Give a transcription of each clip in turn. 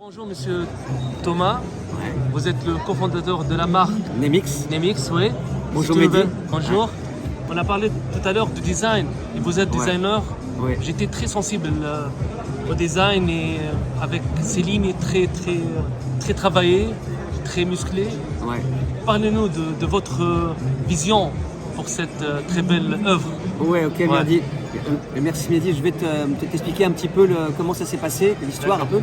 Bonjour Monsieur Thomas, Ouais. vous êtes le cofondateur de la marque Nemix. Nemix, oui. Bonjour Si tu Mehdi. veux- Bonjour. On a parlé tout à l'heure du design et vous êtes Ouais. designer. Ouais. J'étais très sensible au design et avec ces lignes très travaillées, très musclées. Ouais. Parlez-nous de votre vision pour cette très belle œuvre. Ouais, ok, Mehdi. Merci Mehdi. Je vais t'expliquer un petit peu comment ça s'est passé, l'histoire un peu.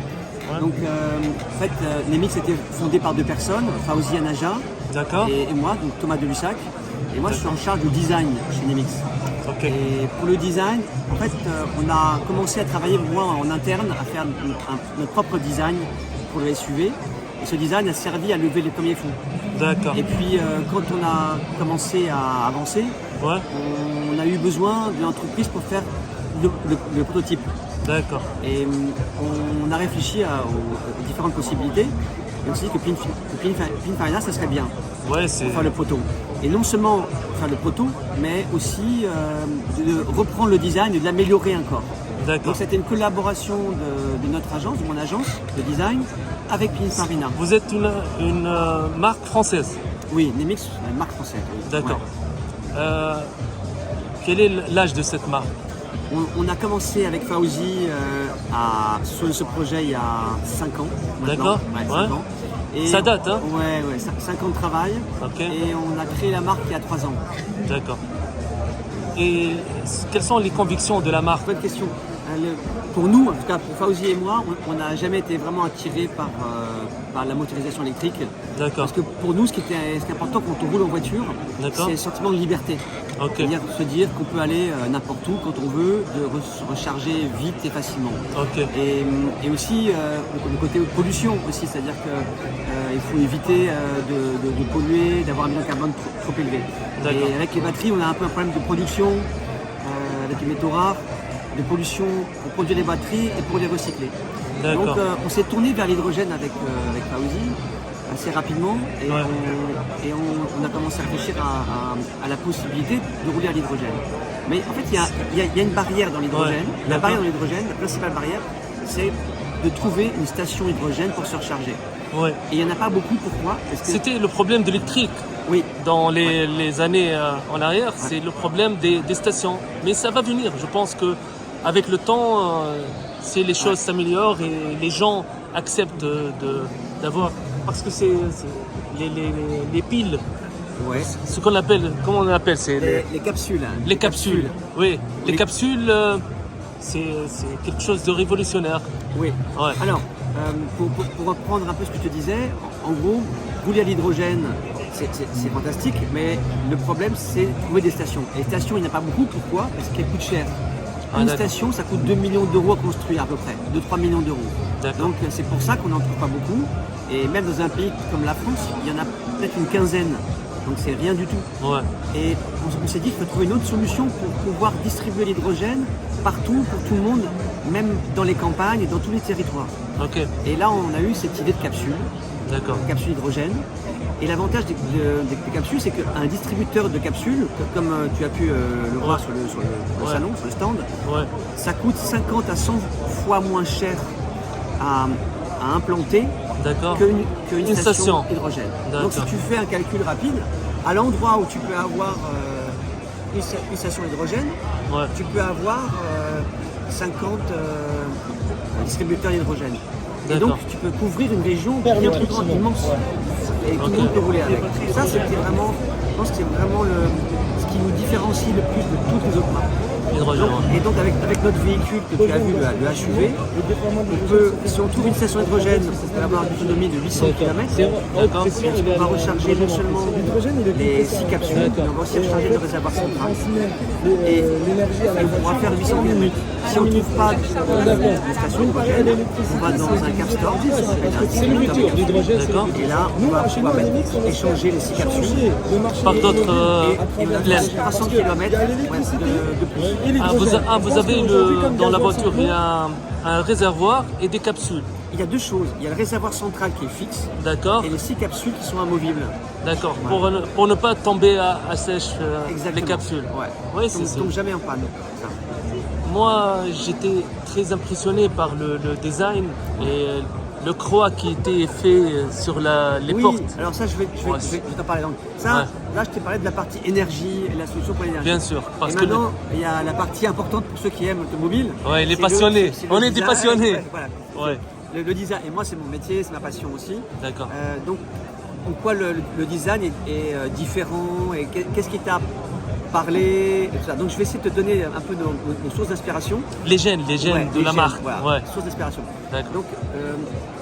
Ouais. Donc, en fait, Nemix était fondé par deux personnes, Fawzi Anaja D'accord. et moi, donc Thomas Delussac. Et moi, je suis en charge du design chez Nemix. Ok. Et pour le design, en fait, on a commencé à travailler, moi, en interne, à faire notre propre design pour le SUV. Et ce design a servi à lever les premiers fonds. D'accord. Et puis, quand on a commencé à avancer, Ouais. on a eu besoin d'une entreprise pour faire le prototype. D'accord. Et on a réfléchi aux différentes possibilités. Et on s'est dit que Pininfarina, ça serait bien Ouais, c'est. pour faire le proto. Et non seulement faire le proto, mais aussi de reprendre le design et de l'améliorer encore. D'accord. Donc c'était une collaboration de notre agence, de mon agence de design, avec Pininfarina. Vous êtes une marque française. Oui, Nemix, une marque française. Oui. D'accord. Ouais. Quel est l'âge de cette marque? On a commencé avec Fawzi sur ce projet il y a 5 ans. maintenant. D'accord. Ouais, Ouais. 5 ans. Et Ça date, hein? Ouais, 5 ans de travail. Ok. Et on a créé la marque il y a 3 ans. D'accord. Et quelles sont les convictions de la marque? Bonne question. Pour nous, en tout cas pour Fawzi et moi, on n'a jamais été vraiment attirés par la motorisation électrique. D'accord. Parce que pour nous, ce qui est important quand on roule en voiture, D'accord. c'est le sentiment de liberté. Ok. C'est-à-dire se dire qu'on peut aller n'importe où quand on veut, de recharger vite et facilement. Ok. Et aussi le côté pollution aussi, c'est-à-dire qu'il faut éviter de polluer, d'avoir un bilan carbone trop élevé. D'accord. Et avec les batteries, on a un peu un problème de production, avec les métaux rares, de pollution pour produire les batteries et pour les recycler. D'accord. Donc on s'est tourné vers l'hydrogène avec Fawzi assez rapidement et, Ouais. on a commencé à réfléchir à la possibilité de rouler à l'hydrogène. Mais en fait, il y a une barrière dans l'hydrogène. Ouais, La d'accord. barrière dans l'hydrogène, la principale barrière, c'est de trouver une station hydrogène pour se recharger. Ouais. Et il n'y en a pas beaucoup. Pourquoi? Parce que, C'était le problème de l'électrique oui, dans les années en arrière. C'est le problème des stations. Mais ça va venir. Je pense que avec le temps, si les choses s'améliorent et les gens acceptent d'avoir, parce que c'est les piles, ouais. ce qu'on appelle, comment on appelle, c'est Les capsules. Hein. les capsules. Oui, les Les- capsules, c'est quelque chose de révolutionnaire. Oui. Ouais. Alors, pour reprendre un peu ce que je te disais, en gros, rouler à l'hydrogène, c'est fantastique, mais le problème, c'est de trouver des stations. Et les stations, il n'y en a pas beaucoup. Pourquoi? Parce qu'elles coûtent cher. Ah, Une d'accord. station, ça coûte 2 millions d'euros à construire à peu près, 2-3 millions d'euros. D'accord. Donc c'est pour ça qu'on n'en trouve pas beaucoup. Et même dans un pays comme la France, il y en a peut-être une quinzaine. Donc c'est rien du tout. Ouais. Et on s'est dit qu'il faut trouver une autre solution pour pouvoir distribuer l'hydrogène partout, pour tout le monde, même dans les campagnes et dans tous les territoires. Ok. Et là, on a eu cette idée de capsule, D'accord. capsule hydrogène. Et l'avantage des capsules, c'est qu'un distributeur de capsules, comme tu as pu le voir sur le Ouais. salon, sur le stand, Ouais. ça coûte 50 à 100 fois moins cher à implanter D'accord. qu'une Une station station. hydrogène. D'accord. Donc si tu fais un calcul rapide, à l'endroit où tu peux avoir une station hydrogène, Ouais. tu peux avoir 50 distributeurs d'hydrogène. Et D'accord. donc tu peux couvrir une région bien plus grande, immense. Et tout le monde peut rouler avec. Et ça, c'était vraiment, je pense que c'est vraiment ce qui nous différencie le plus de toutes les autres marques. Hydrogène. ouais. Et donc avec notre véhicule que tu as vu, le SUV, si on trouve une station hydrogène, on peut avoir une autonomie de 800 km. D'accord. On va recharger non seulement les 6 capsules, mais on va aussi recharger le réservoir central. Et on pourra faire 800 km. Si on ne trouve pas de station hydrogène, on va dans un cap store, ça s'appelle un distributeur. D'accord. Et là, on va pouvoir échanger les 6 capsules. Par d'autres Et on a plaines. 300 km de plus. Vous avez dans la voiture, il y a un réservoir et des capsules. Il y a deux choses. Il y a le réservoir central qui est fixe D'accord. et les 6 capsules qui sont amovibles. D'accord. Pour ne pas tomber à sèche Exactement. les capsules. Ouais. Oui, c'est ça. Donc jamais en panne. Ça. Moi, j'étais très impressionné par le design et le croix qui était fait sur les Oui, portes. alors ça, je vais t'en parler. Donc, ça, là, je t'ai parlé de la partie énergie et la solution pour l'énergie. Bien sûr. Parce et que maintenant, il y a la partie importante pour ceux qui aiment l'automobile. ouais, les C'est passionnés. On est des design. passionnés. Ouais, voilà. Ouais, Le design, et moi, c'est mon métier, c'est ma passion aussi. d'accord. Donc, en quoi le design est différent et qu'est-ce qui t'a parlé et tout ça. Donc, je vais essayer de te donner un peu nos sources d'inspiration. Les gènes Ouais, de la marque. Voilà, Ouais, source d'inspiration. d'accord. Donc,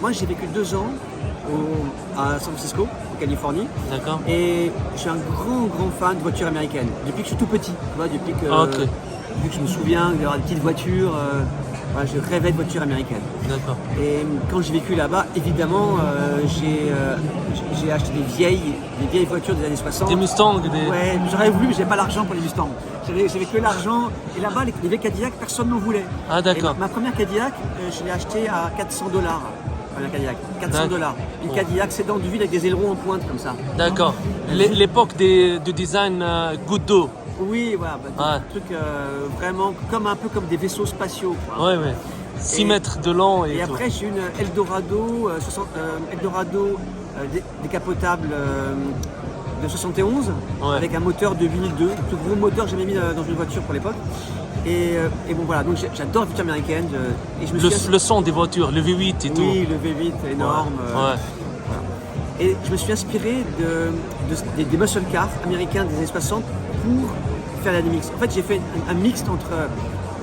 moi, j'ai vécu 2 ans à San Francisco, en Californie. D'accord. Et je suis un grand fan de voitures américaines. Depuis que je suis tout petit, tu vois, depuis que je me souviens d'avoir des petites voitures, voilà, je rêvais de voitures américaines. D'accord. Et quand j'ai vécu là-bas, évidemment, j'ai acheté des vieilles voitures des années 60. Des Mustangs, des... Ouais, j'aurais voulu, mais j'avais pas l'argent pour les Mustangs. J'avais que l'argent. Et là-bas, les vieilles Cadillac, personne n'en voulait. Ah, d'accord. Et ma première Cadillac, je l'ai achetée à $400. Première Cadillac, $400. Une Cadillac sédan du vide avec des ailerons en pointe comme ça. D'accord. L'époque du design goutte d'eau. Oui, voilà, Ouais. des trucs vraiment un peu comme des vaisseaux spatiaux, quoi. Ouais, ouais. 6 mètres de long et, Et tout. après, j'ai une Eldorado, Eldorado décapotable de 71 avec un moteur de 8002, le plus gros moteur que j'ai jamais mis dans une voiture pour l'époque. Et bon voilà, donc j'adore les voitures américaines. Et je me suis Le son des voitures, le V8 et tout. Oui, le V8 énorme. Ouais. Voilà. Et je me suis inspiré des muscle cars américains des années 60 pour faire la mix. En fait, j'ai fait un mix entre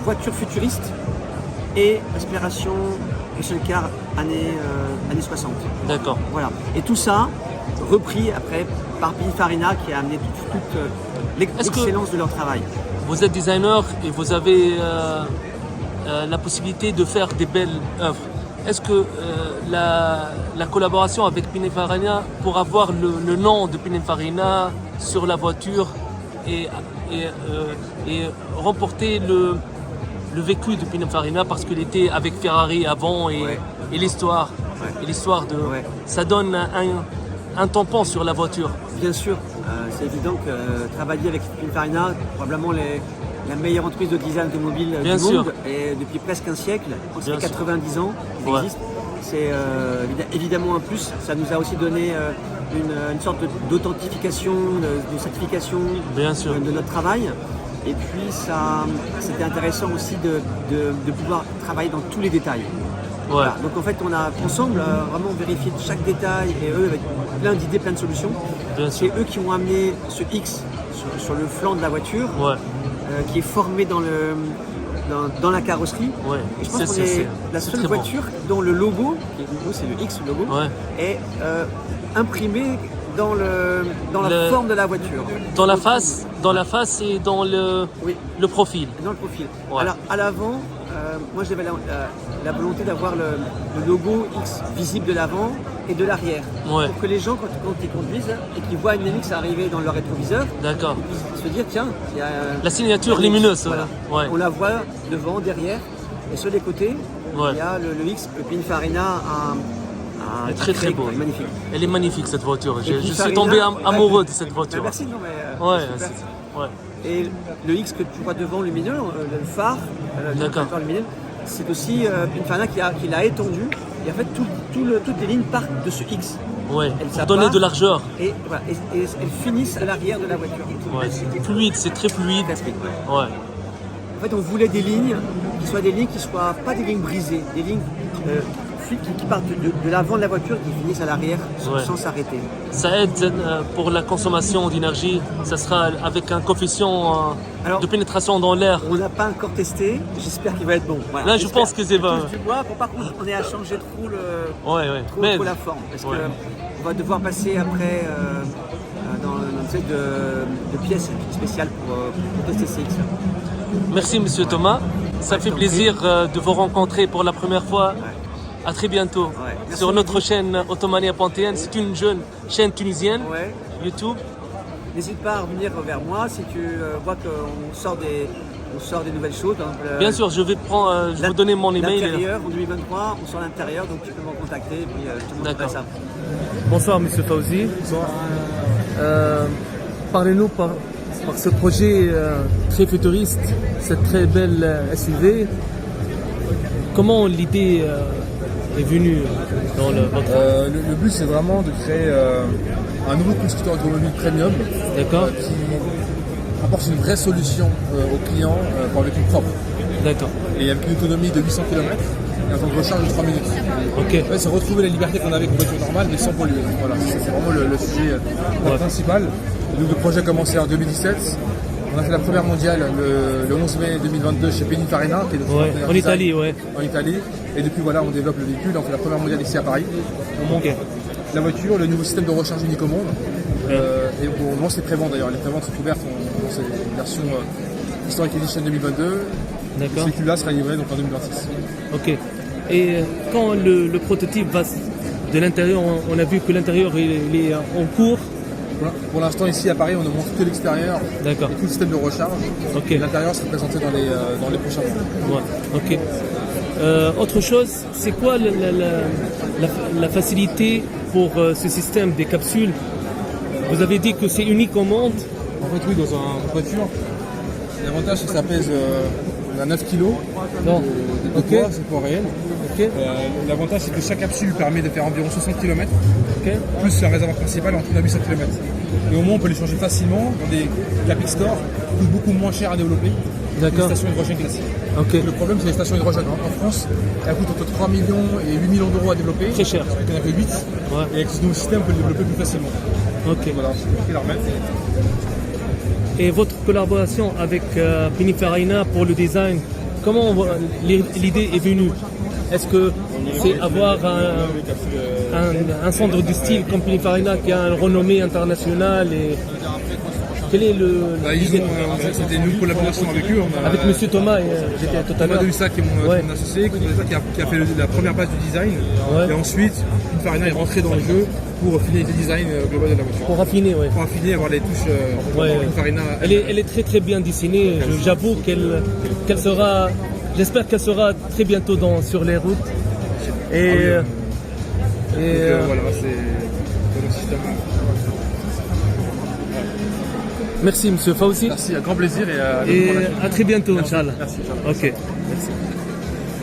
voiture futuriste et aspiration muscle car années 60. D'accord. Voilà. Et tout ça repris après par Pininfarina qui a amené toute l'excellence de leur travail. Vous êtes designer et vous avez la possibilité de faire des belles œuvres. Est-ce que la collaboration avec Pininfarina pour avoir le nom de Pininfarina sur la voiture et remporter le vécu de Pininfarina parce qu'il était avec Ferrari avant et l'histoire et l'histoire de ça donne un tampon sur la voiture. Bien sûr, c'est évident que travailler avec Pininfarina, probablement la meilleure entreprise de design automobile du monde, et depuis presque un siècle, c'est 90 ans qu'ils existent. C'est évidemment un plus. Ça nous a aussi donné une sorte d'authentification, de certification de notre travail. Et puis c'était intéressant aussi de pouvoir travailler dans tous les détails. Ouais. Voilà. Donc en fait, on a ensemble vraiment vérifié chaque détail et eux avec plein d'idées, plein de solutions. C'est eux qui ont amené ce X sur le flanc de la voiture, qui est formé dans la carrosserie. Ouais. Et je pense qu'on est la seule voiture dont le logo, c'est le X, le logo, est imprimé dans la forme de la voiture. Dans la face et dans le profil. Dans le profil. Ouais. Alors à l'avant, moi j'avais la volonté d'avoir le logo X visible de l'avant et de l'arrière. Ouais. Pour que les gens, quand ils conduisent et qu'ils voient une MX arriver dans leur rétroviseur, d'accord, ils puissent se dire tiens, il y a la signature lumineuse. Voilà. Ouais. On la voit devant, derrière, et sur les côtés, il y a le X que Pininfarina a très très beau. Magnifique. Elle est magnifique cette voiture. Je suis tombé amoureux de cette voiture. Merci, non mais. Ouais. Et le X que tu vois devant lumineux, le phare, le lumineux, c'est aussi Pininfarina qui l'a étendu. Et en fait, toutes les lignes partent de ce X. Ouais, pour donner de largeur. Et elles finissent à l'arrière de la voiture. Ouais, c'est fluide, c'est très fluide. Ouais. En fait, on voulait des lignes qui soient pas des lignes brisées, des lignes qui partent de l'avant de la voiture et qui finissent à l'arrière sans s'arrêter. Ça aide pour la consommation d'énergie. Ça sera avec un coefficient de pénétration dans l'air. On n'a pas encore testé. J'espère qu'il va être bon. Voilà, là, je pense que c'est bon. Tu vois, pour pas qu'on ait à changer trop la forme, parce qu'on va devoir passer après dans une série de pièces spéciales pour tester CX. Merci, Monsieur Thomas. Ça fait plaisir de vous rencontrer pour la première fois. À très bientôt sur notre chaîne Automania Panthéon. C'est une jeune chaîne tunisienne, YouTube. N'hésite pas à revenir vers moi si tu vois qu'on sort des nouvelles choses. Bien sûr, je vais vous donner mon email. L'intérieur, en 2023, on sort l'intérieur, donc tu peux me contacter et puis je te montrerai ça. Bonsoir, Monsieur Fawzi. Bonsoir. Parlez-nous par ce projet très futuriste, cette très belle SUV. Comment l'idée est venu dans votre... Le but, c'est vraiment de créer un nouveau constructeur automobile premium D'accord. qui apporte une vraie solution aux clients pour un véhicule propre. D'accord. Et avec une autonomie de 800 km et un temps de recharge de 3 minutes. Ok. En fait, c'est retrouver la liberté qu'on avait avec une voiture normale, mais sans polluer. Voilà, c'est vraiment le sujet principal. Et donc, le projet a commencé en 2017. On a fait la première mondiale le 11 mai 2022 chez Pininfarina, qui est notre partenaire en design Italie, ouais. en Italie. Et depuis, voilà, on développe le véhicule. On fait la première mondiale ici à Paris. On monte Ok. la voiture, le nouveau système de recharge unique au monde. Et on lance les préventes d'ailleurs. Les préventes sont ouvertes. C'est une version Historic Edition 2022. Ce D'accord. véhicule-là sera livré donc en 2026. Ok. Et quand le prototype va de l'intérieur, on a vu que l'intérieur il est en cours. Pour l'instant, ici à Paris, on ne montre que l'extérieur D'accord. et tout le système de recharge. Ok. Et l'intérieur sera présenté dans les prochains mois. Ouais. Ok. Autre chose, c'est quoi la facilité pour ce système des capsules? Vous avez dit que c'est unique au monde. En fait, oui, dans une voiture, l'avantage c'est que ça pèse à 9 kg Non. de Ok. poids, c'est poids réel. Ok. L'avantage c'est que chaque capsule permet de faire environ 60 km, Ok. plus le réservoir principal en tourne à 800 km. Et au moins on peut les changer facilement dans des Capic Store, qui coûtent beaucoup moins cher à développer que les D'accord. stations hydrogène classiques. Ok. Le problème c'est les stations hydrogène. En France, elles coûtent entre 3 millions et 8 millions d'euros à développer. Très cher. Il n'y en a que 8. Ouais. Et avec ce nouveau système, on peut le développer plus facilement. Ok. Voilà, c'est pris la remettre. Et votre collaboration avec Pininfarina pour le design, comment l'idée est venue? Est-ce que c'est avoir un centre de style comme Pininfarina qui a une renommée internationale et quel est C'était une collaboration avec eux. avec Monsieur Thomas, j'étais tout à Thomas l'heure. Delussa qui est mon Ouais. associé, qui a fait la première base du design. Ouais. Et ensuite, Pininfarina est rentré dans le jeu pour finaliser le design global de la voiture. Pour affiner, ouais. Pour affiner, avoir les touches Ouais. Pininfarina. Elle est très très bien dessinée. J'avoue qu'elle sera, j'espère qu'elle sera très bientôt sur les routes. Et Voilà, c'est le système. merci Monsieur Fawzi Merci, à grand plaisir et à et à très bientôt, Merci. Inch'Allah. Merci, Inch'Allah. Ok, merci.